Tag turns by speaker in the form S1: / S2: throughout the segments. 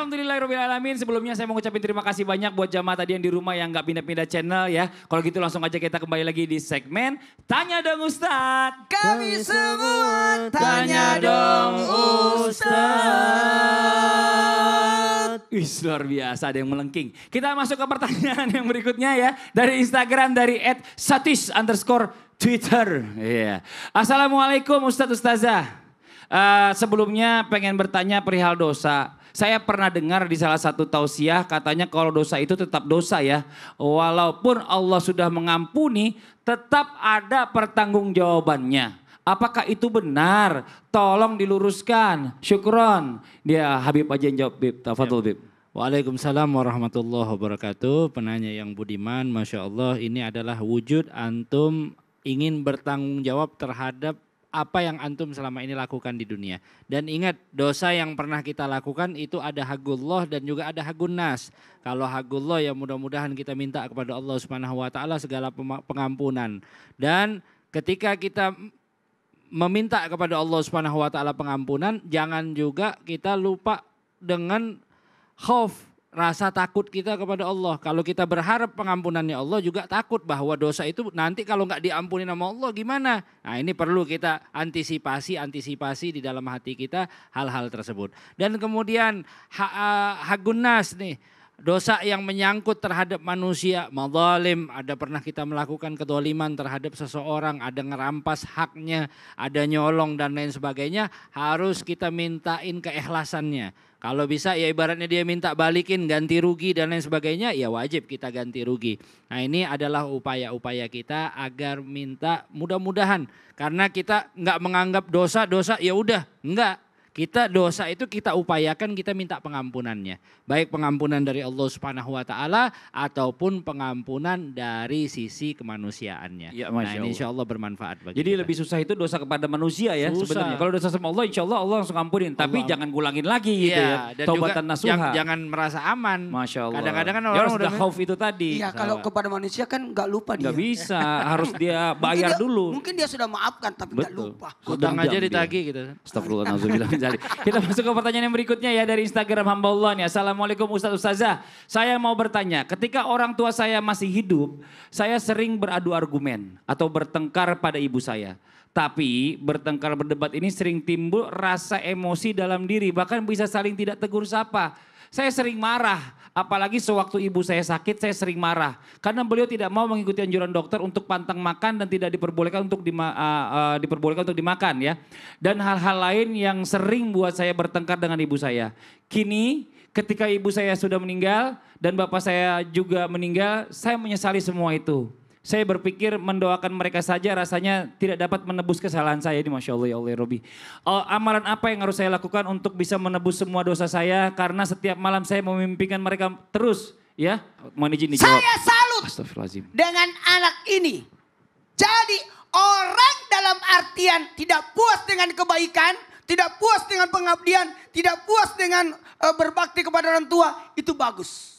S1: Alhamdulillahirrahmanirrahim. Sebelumnya saya mau ngucapin terima kasih banyak buat jamaah tadi yang di rumah yang gak pindah-pindah channel ya. Kalau gitu langsung aja kita kembali lagi di segmen Tanya Dong Ustadz.
S2: Kami semua tanya dong Ustadz.
S1: Wih, luar biasa, ada yang melengking. Kita masuk ke pertanyaan yang berikutnya ya. Dari Instagram dari @satis_Twitter. Iya. Assalamualaikum Ustadz Ustazah. Sebelumnya pengen bertanya perihal dosa. Saya pernah dengar di salah satu tausiah katanya kalau dosa itu tetap dosa ya. Walaupun Allah sudah mengampuni, tetap ada pertanggungjawabannya. Apakah itu benar? Tolong diluruskan. Syukron. Dia Habib aja yang jawab, Bib. Tafadhol, Bib.
S3: Waalaikumsalam warahmatullahi wabarakatuh. Penanya yang budiman, Masya Allah, ini adalah wujud antum ingin bertanggung jawab terhadap apa yang antum selama ini lakukan di dunia. Dan ingat, dosa yang pernah kita lakukan itu ada haqullah dan juga ada haqqun nas. Kalau haqullah ya mudah-mudahan kita minta kepada Allah Subhanahu wa taala segala pengampunan. Dan ketika kita meminta kepada Allah Subhanahu wa taala pengampunan, jangan juga kita lupa dengan khauf, rasa takut kita kepada Allah. Kalau kita berharap pengampunannya Allah, juga takut bahwa dosa itu nanti kalau nggak diampuni sama Allah gimana? Nah, ini perlu kita antisipasi di dalam hati kita hal-hal tersebut. Dan kemudian haqqun nas nih, dosa yang menyangkut terhadap manusia, madzalim, ada pernah kita melakukan kedoliman terhadap seseorang, ada ngerampas haknya, ada nyolong dan lain sebagainya, harus kita mintain keikhlasannya. Kalau bisa ya ibaratnya dia minta balikin ganti rugi dan lain sebagainya, ya wajib kita ganti rugi. Nah, ini adalah upaya-upaya kita agar minta mudah-mudahan, karena kita nggak menganggap dosa ya udah, enggak. Kita dosa itu kita upayakan, kita minta pengampunannya. Baik pengampunan dari Allah Subhanahu wa taala ataupun pengampunan dari sisi kemanusiaannya.
S1: Ya,
S3: nah, ini insya Allah bermanfaat bagi
S1: Jadi
S3: kita.
S1: lebih susah itu dosa kepada manusia ya sebenarnya. Kalau dosa sama Allah insya Allah langsung ampunin. Tapi jangan gulangin lagi gitu ya.
S3: Dan
S1: Taubatan
S3: juga
S1: nasuha.
S3: Jangan merasa aman.
S1: Masya Allah.
S3: Kadang-kadang kan
S1: Dia
S3: orang
S1: harus
S3: udah
S1: khauf itu tadi.
S2: Iya, kalau kepada manusia kan nggak lupa dia.
S1: Gak bisa, harus dia bayar dulu.
S2: Mungkin dia sudah maafkan tapi nggak
S1: Betul.
S2: lupa.
S3: hutang aja ditagih gitu.
S1: Astagfirullahaladzim. Kita masuk ke pertanyaan yang berikutnya ya dari Instagram hamba Allah nih. Assalamualaikum Ustadz Ustazah. Saya mau bertanya, ketika orang tua saya masih hidup, saya sering beradu argumen atau bertengkar pada ibu saya. Tapi bertengkar berdebat ini sering timbul rasa emosi dalam diri, bahkan bisa saling tidak tegur sapa. Saya sering marah, apalagi sewaktu ibu saya sakit saya sering marah. Karena beliau tidak mau mengikuti anjuran dokter untuk pantang makan dan tidak diperbolehkan untuk dimakan ya. Dan hal-hal lain yang sering buat saya bertengkar dengan ibu saya. Kini ketika ibu saya sudah meninggal dan bapak saya juga meninggal, saya menyesali semua itu. Saya berpikir mendoakan mereka saja rasanya tidak dapat menebus kesalahan saya. Ini Masya Allah ya Allah ya Rabbi. Amalan apa yang harus saya lakukan untuk bisa menebus semua dosa saya? Karena setiap malam saya memimpikan mereka terus ya. Mohon izin dijawab.
S2: Saya salut dengan anak ini. Jadi orang dalam artian tidak puas dengan kebaikan, tidak puas dengan pengabdian, tidak puas dengan berbakti kepada orang tua, itu bagus.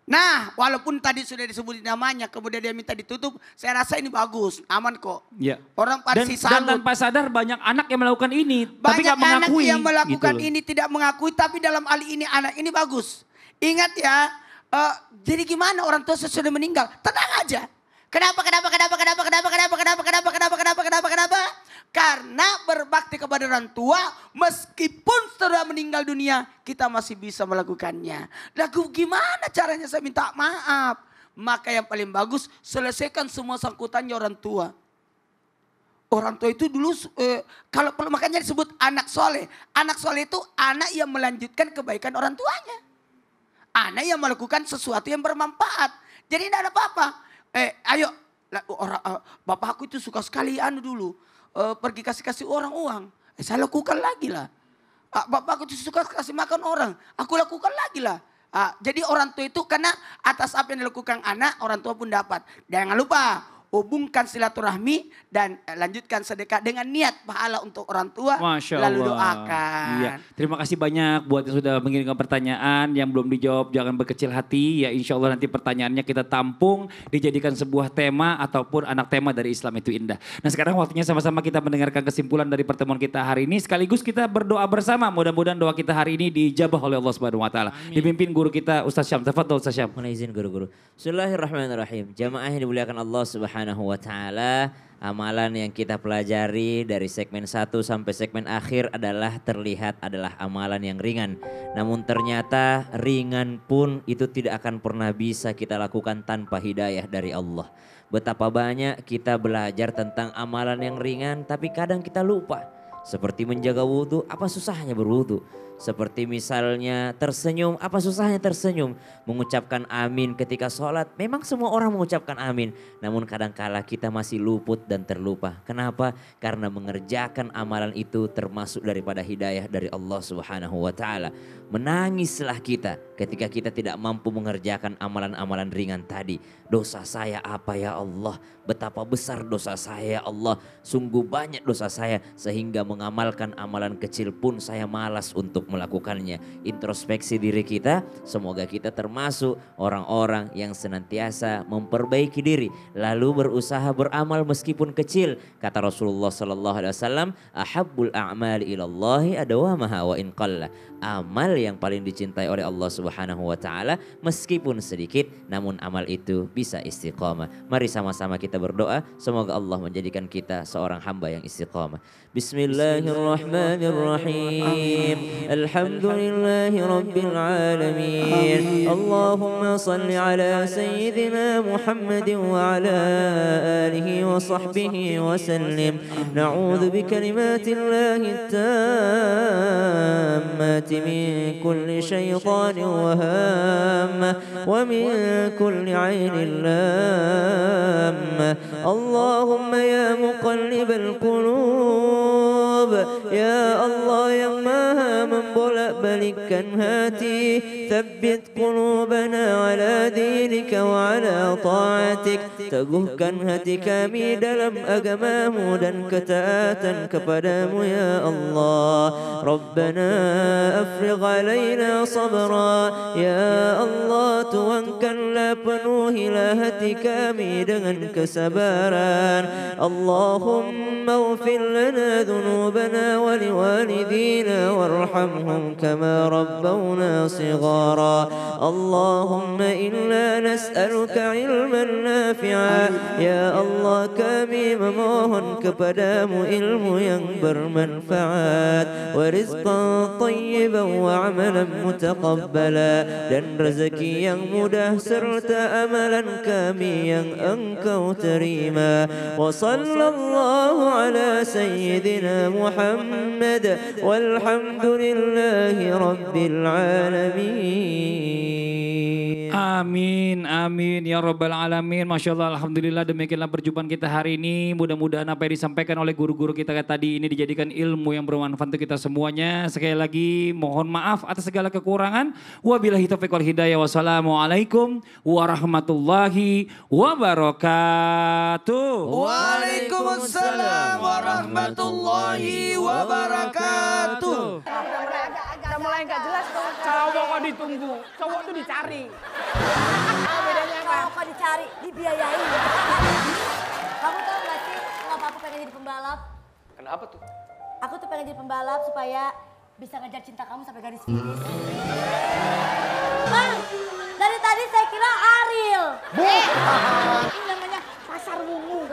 S2: Nah, walaupun tadi sudah disebutin namanya, kemudian dia minta ditutup, saya rasa ini bagus, aman kok.
S1: Ya.
S2: Orang pasti
S1: dan
S2: salut.
S1: tanpa sadar banyak anak yang melakukan ini, tapi
S2: Banyak
S1: nggak mengakui.
S2: anak yang melakukan
S1: gitu loh.
S2: ini tidak mengakui, tapi dalam hal ini anak ini bagus. Ingat ya, jadi gimana orang tua sudah meninggal, tenang aja. Kenapa? Karena berbakti kepada orang tua, meskipun sudah meninggal dunia, kita masih bisa melakukannya. Lalu gimana caranya saya minta maaf? Maka yang paling bagus, selesaikan semua sangkutannya orang tua. Orang tua itu dulu, kalau perlu makanya disebut anak soleh. Anak soleh itu anak yang melanjutkan kebaikan orang tuanya. Anak yang melakukan sesuatu yang bermanfaat. Jadi tidak ada apa-apa. Ayo, bapak aku itu suka sekali dulu. Pergi kasih orang uang. Saya lakukan lagi lah. Bapak aku itu suka kasih makan orang. Aku lakukan lagi lah. Jadi orang tua itu karena atas apa yang dilakukan anak, orang tua pun dapat. Jangan lupa, hubungkan silaturahmi dan lanjutkan sedekah dengan niat pahala untuk orang tua.
S1: Masya
S2: Lalu
S1: Allah.
S2: doakan.
S1: Iya. Terima kasih banyak buat yang sudah mengirimkan pertanyaan yang belum dijawab, jangan berkecil hati. Ya insya Allah nanti pertanyaannya kita tampung, dijadikan sebuah tema ataupun anak tema dari Islam itu indah. Nah sekarang waktunya sama-sama kita mendengarkan kesimpulan dari pertemuan kita hari ini. Sekaligus kita berdoa bersama. Mudah-mudahan doa kita hari ini dijabah oleh Allah Subhanahu Wa Taala. Dipimpin guru kita Ustaz Syam. Tafadhol Ustaz Syam.
S4: Mohon izin guru-guru. Bismillahirrahmanirrahim. Jamaah yang dimuliakan Allah Subhanahu wa taala, amalan yang kita pelajari dari segmen 1 sampai segmen akhir terlihat adalah amalan yang ringan. Namun ternyata ringan pun itu tidak akan pernah bisa kita lakukan tanpa hidayah dari Allah. Betapa banyak kita belajar tentang amalan yang ringan tapi kadang kita lupa. Seperti menjaga wudhu, apa susahnya berwudhu? Seperti misalnya tersenyum, apa susahnya tersenyum? Mengucapkan amin ketika sholat, memang semua orang mengucapkan amin. Namun kadangkala kita masih luput dan terlupa. Kenapa? Karena mengerjakan amalan itu termasuk daripada hidayah dari Allah Subhanahu wa taala. Menangislah kita ketika kita tidak mampu mengerjakan amalan-amalan ringan tadi. Dosa saya apa ya Allah? Betapa besar dosa saya ya Allah. Sungguh banyak dosa saya sehingga mengamalkan amalan kecil pun saya malas untuk melakukannya. Introspeksi diri kita, semoga kita termasuk orang-orang yang senantiasa memperbaiki diri lalu berusaha beramal meskipun kecil. Kata Rasulullah sallallahu alaihi wasallam, ahabbul a'mali ilallahi adawamaha wa in qalla. Amal yang paling dicintai oleh Allah Subhanahu wa taala meskipun sedikit namun amal itu bisa istiqamah. Mari sama-sama kita berdoa semoga Allah menjadikan kita seorang hamba yang istiqamah. Bismillahirrahmanirrahim. Alhamdulillahi rabbil alamin. Allahumma salli ala sayyidina Muhammadin wa ala alihi wa sahbihi wa sallim. Na'udzu bi kalimatillahi tammati min kulli syaitanir waham wa min kulli ainin lam. Allahumma ya muqallibal qulub, ya Allah yang maha membolak-balikkan hati, tsabbit qulubana ala dinika wa ala ta'atik. Teguhkan hati kami dalam agamamu dan ketaatan kepadamu ya Allah. Rabbana afrigh alaina sabra, ya Allah tuangkanlah penuhilah hati kami dengan kesabaran. Allahumma ighfir lana dhunubana wa liwalidina warhamhum kama rabbawna shighara. Allahumma inna nas'aluka ilman nafi'a, ya Allah kami memohon kepadamu ilmu yang bermanfaat, wa rizqan tayyiban wa amalan mutaqabbala, dan rezeki yang mudah serta amalan kami yang engkau terima. Wa sallallahu ala sayyidina Muhammad walhamdulillahi rabbil alamin.
S1: Amin, amin ya rabbal alamin. Masya Allah, alhamdulillah demikianlah perjumpaan kita hari ini. Mudah-mudahan apa yang disampaikan oleh guru-guru kita tadi ini dijadikan ilmu yang bermanfaat untuk kita semuanya. Sekali lagi mohon maaf atas segala kekurangan. Wabillahi taufiq wal hidayah. Wassalamualaikum warahmatullahi wabarakatuh.
S2: Waalaikumsalam warahmatullahi wabarakatuh.
S5: Udah mulai nggak jelas tuh. Cowok kok ditunggu, cowok tuh dicari. Apa bedanya apa?
S6: Cowok kok dicari, dibiayain. Kamu tahu nggak sih kenapa aku pengen jadi pembalap?
S5: Kenapa tuh?
S6: Aku tuh pengen jadi pembalap supaya bisa ngejar cinta kamu sampai garis finish. Bang, dari tadi saya kira Ariel.
S5: Ini namanya pasar wungu.